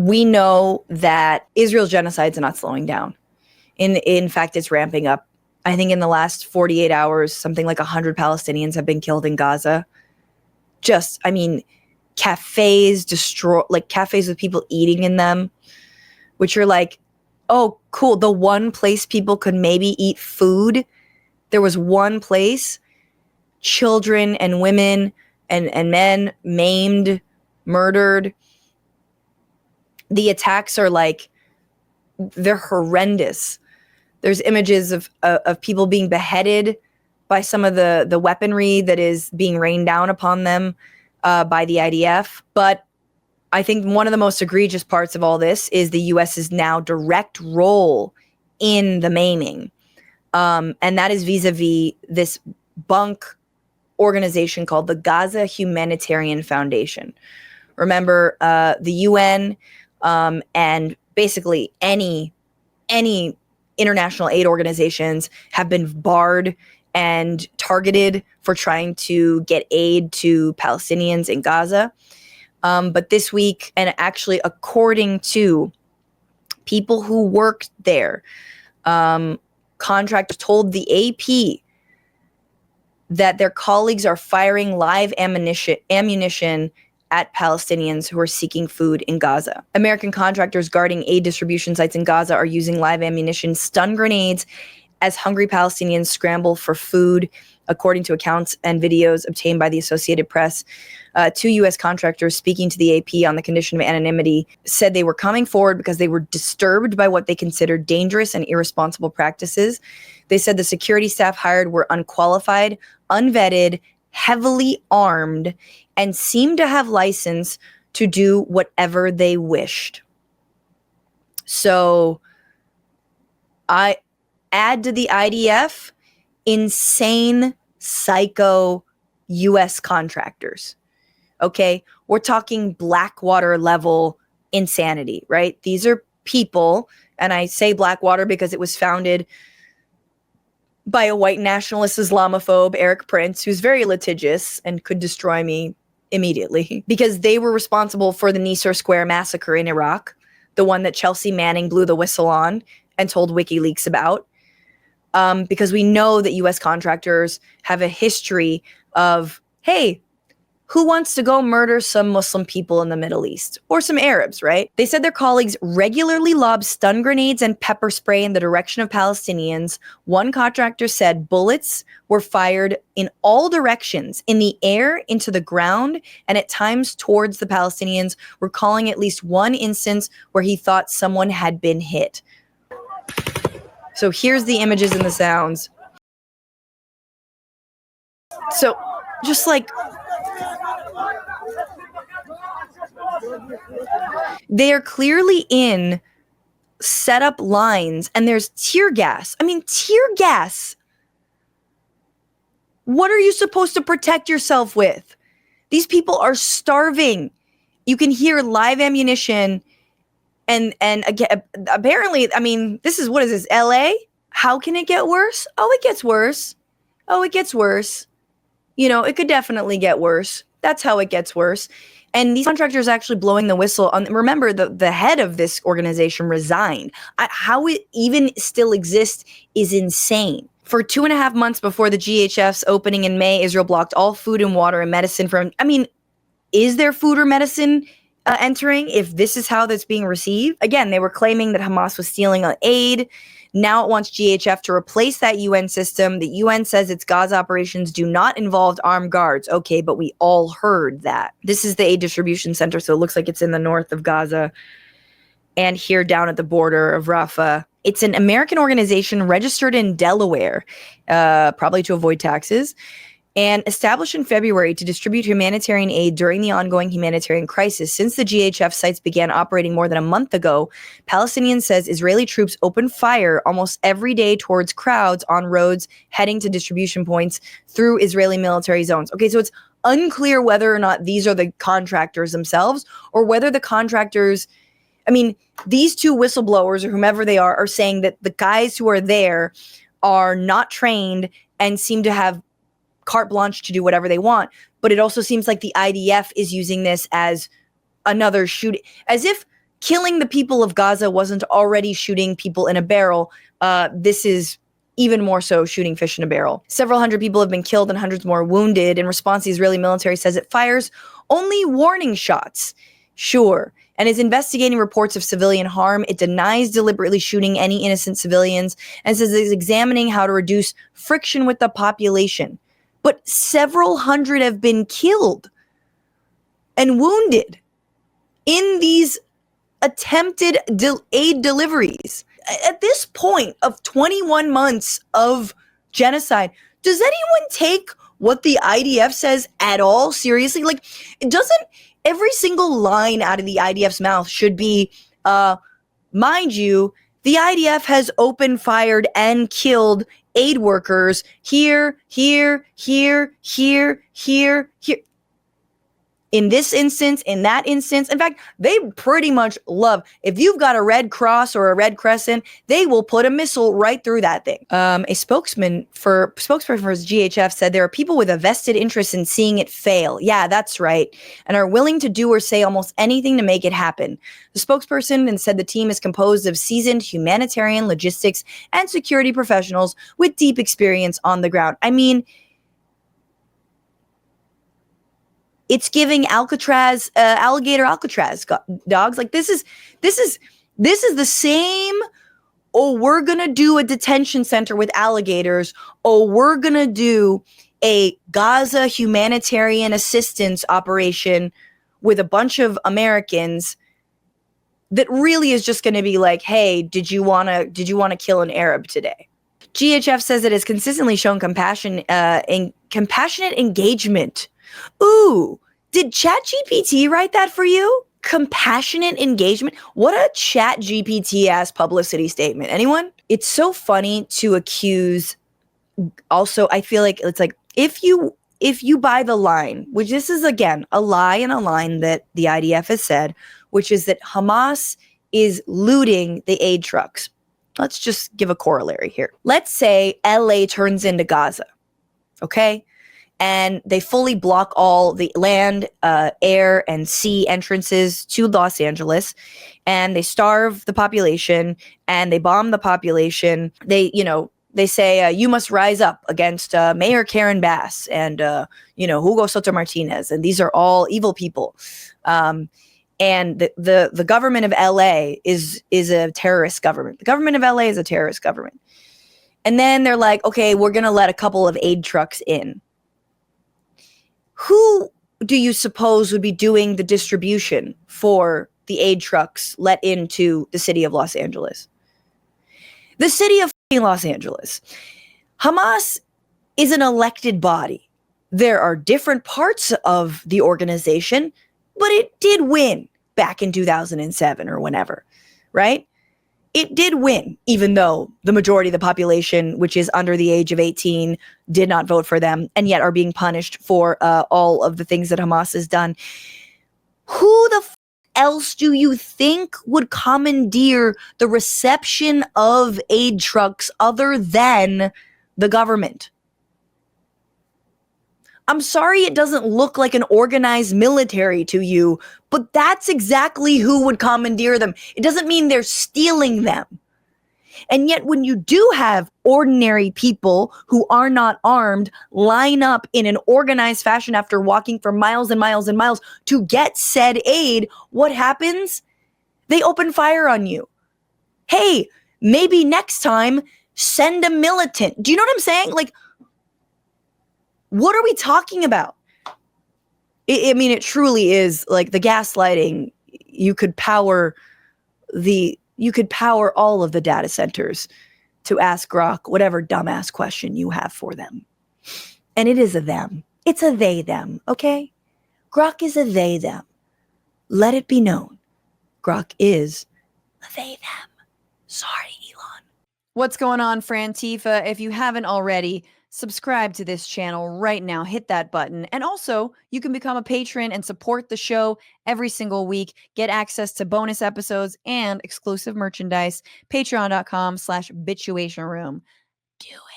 we know that Israel's genocides are not slowing down. In fact, it's ramping up. I think in the last 48 hours, something like 100 Palestinians have been killed in Gaza. Cafes destroy, like cafes with people eating in them, which are like, oh, cool. The one place people could maybe eat food, there was one place, children and women and men maimed, murdered. The attacks are like, they're horrendous. There's images of people being beheaded by some of the weaponry that is being rained down upon them by the IDF. But I think one of the most egregious parts of all this is the US's now direct role in the maiming. And that is vis-a-vis this bunk organization called the Gaza Humanitarian Foundation. Remember, the UN and basically any international aid organizations have been barred and targeted for trying to get aid to Palestinians in Gaza. But this week, and actually according to people who worked there, contractors told the AP that their colleagues are firing live ammunition at Palestinians who are seeking food in Gaza. American contractors guarding aid distribution sites in Gaza are using live ammunition, stun grenades, as hungry Palestinians scramble for food, according to accounts and videos obtained by the Associated Press. Two U.S. contractors speaking to the AP on the condition of anonymity said they were coming forward because they were disturbed by what they considered dangerous and irresponsible practices. They said the security staff hired were unqualified, unvetted, heavily armed, and seemed to have license to do whatever they wished. So I add to the IDF insane psycho US contractors. Okay, we're talking Blackwater level insanity, right? These are people, and I say Blackwater because it was founded by a white nationalist Islamophobe, Eric Prince, who's very litigious and could destroy me immediately, because they were responsible for the Nisour Square massacre in Iraq, the one that Chelsea Manning blew the whistle on and told WikiLeaks about. Because we know that U.S. contractors have a history of, hey, who wants to go murder some Muslim people in the Middle East? Or some Arabs, right? They said their colleagues regularly lobbed stun grenades and pepper spray in the direction of Palestinians. One contractor said bullets were fired in all directions, in the air, into the ground, and at times towards the Palestinians, recalling at least one instance where he thought someone had been hit. So here's the images and the sounds. So just like, they are clearly in set up lines, and there's tear gas. I mean, tear gas. What are you supposed to protect yourself with? These people are starving. You can hear live ammunition. And again, apparently, I mean, what is this, LA? How can it get worse? Oh, it gets worse. Oh, it gets worse. You know, it could definitely get worse. That's how it gets worse. And these contractors actually blowing the whistle on, remember, the head of this organization resigned. How it even still exists is insane. For 2.5 months before the GHF's opening in May, Israel blocked all food and water and medicine from, I mean, is there food or medicine entering if this is how that's being received? Again, they were claiming that Hamas was stealing aid. Now it wants GHF to replace that UN system. The UN says its Gaza operations do not involve armed guards. Okay, but we all heard that. This is the aid distribution center, so it looks like it's in the north of Gaza and here down at the border of Rafah. It's an American organization registered in Delaware, probably to avoid taxes, and established in February to distribute humanitarian aid during the ongoing humanitarian crisis. Since the GHF sites began operating more than a month ago, Palestinians says Israeli troops opened fire almost every day towards crowds on roads heading to distribution points through Israeli military zones. Okay, so it's unclear whether or not these are the contractors themselves or whether the contractors, I mean, these two whistleblowers or whomever they are saying that the guys who are there are not trained and seem to have carte blanche to do whatever they want. But it also seems like the IDF is using this as another shooting, as if killing the people of Gaza wasn't already shooting people in a barrel, this is even more so shooting fish in a barrel. Several hundred people have been killed and hundreds more wounded. In response, the Israeli military says it fires only warning shots. Sure. And is investigating reports of civilian harm. It denies deliberately shooting any innocent civilians and says it's examining how to reduce friction with the population. But several hundred have been killed and wounded in these attempted aid deliveries. At this point of 21 months of genocide, does anyone take what the IDF says at all seriously? Like, it doesn't, every single line out of the IDF's mouth should be, mind you, the IDF has open fired and killed aid workers here. In this instance, in that instance. In fact, they pretty much love, if you've got a red cross or a red crescent, they will put a missile right through that thing. A spokesperson for GHF said there are people with a vested interest in seeing it fail. Yeah, that's right. And are willing to do or say almost anything to make it happen. The spokesperson then said the team is composed of seasoned humanitarian, logistics, and security professionals with deep experience on the ground. I mean, it's giving Alcatraz, alligator Alcatraz dogs. Like, this is the same. Oh, we're gonna do a detention center with alligators. Oh, we're gonna do a Gaza humanitarian assistance operation with a bunch of Americans. That really is just gonna be like, hey, did you wanna kill an Arab today? GHF says it has consistently shown compassionate engagement. Ooh, did ChatGPT write that for you? Compassionate engagement? What a ChatGPT-ass publicity statement. Anyone? It's so funny to accuse. Also, I feel like it's like, if you buy the line, which this is, again, a lie and a line that the IDF has said, which is that Hamas is looting the aid trucks. Let's just give a corollary here. Let's say LA turns into Gaza, okay? And they fully block all the land, air, and sea entrances to Los Angeles. And they starve the population and they bomb the population. They say, you must rise up against Mayor Karen Bass and, Hugo Soto Martinez. And these are all evil people. And the government of LA is a terrorist government. The government of LA is a terrorist government. And then they're like, okay, we're going to let a couple of aid trucks in. Who do you suppose would be doing the distribution for the aid trucks let into the city of Los Angeles? The city of Los Angeles. Hamas is an elected body. There are different parts of the organization, but it did win back in 2007 or whenever, right? It did win, even though the majority of the population, which is under the age of 18, did not vote for them and yet are being punished for all of the things that Hamas has done. Who the else do you think would commandeer the reception of aid trucks other than the government? I'm sorry it doesn't look like an organized military to you, but that's exactly who would commandeer them. It doesn't mean they're stealing them. And yet when you do have ordinary people who are not armed line up in an organized fashion after walking for miles and miles and miles to get said aid, what happens? They open fire on you. Hey, maybe next time send a militant. Do you know what I'm saying? Like, what are we talking about? It truly is like the gaslighting. You could power all of the data centers to ask Grok whatever dumbass question you have for them. And it is a them. It's a they, them, okay? Grok is a they, them. Let it be known. Grok is a they, them. Sorry, Elon. What's going on, Frantifa? If you haven't already, subscribe to this channel right now. Hit that button. And also, you can become a patron and support the show every single week. Get access to bonus episodes and exclusive merchandise. Patreon.com/Bitchuation Room. Do it.